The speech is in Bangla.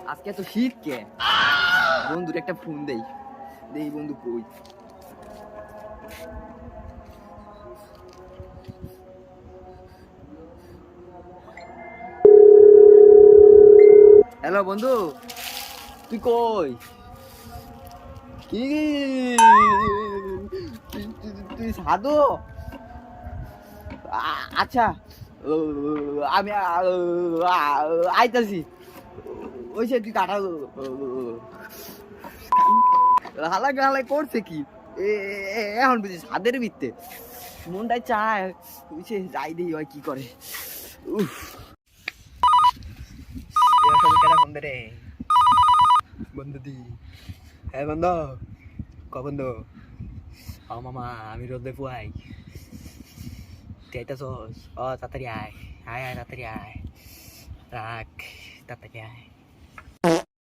আজকে তো শীত কে বন্ধুর একটা ফোন দেই দেই বন্ধু কই হ্যালো বন্ধু তুই কই কি তুই সাধু আচ্ছা আমি আইতাছি ওই সে তুই কাটা হালাই হালাই করছে কি এখন বুঝি ছাদের ভিত্তে মনটাই চায় সে যাই দেই হয় কি করে ফোন দে রে বন্ধু দি হ্যাঁ বন্ধু বন্ধু ও মামা আমি রোদে পুয়াই তুই আইতাছস ও তাড়াতাড়ি আয় আয় আয় তাড়াতাড়ি আয় রাখ তাড়াতাড়ি আয়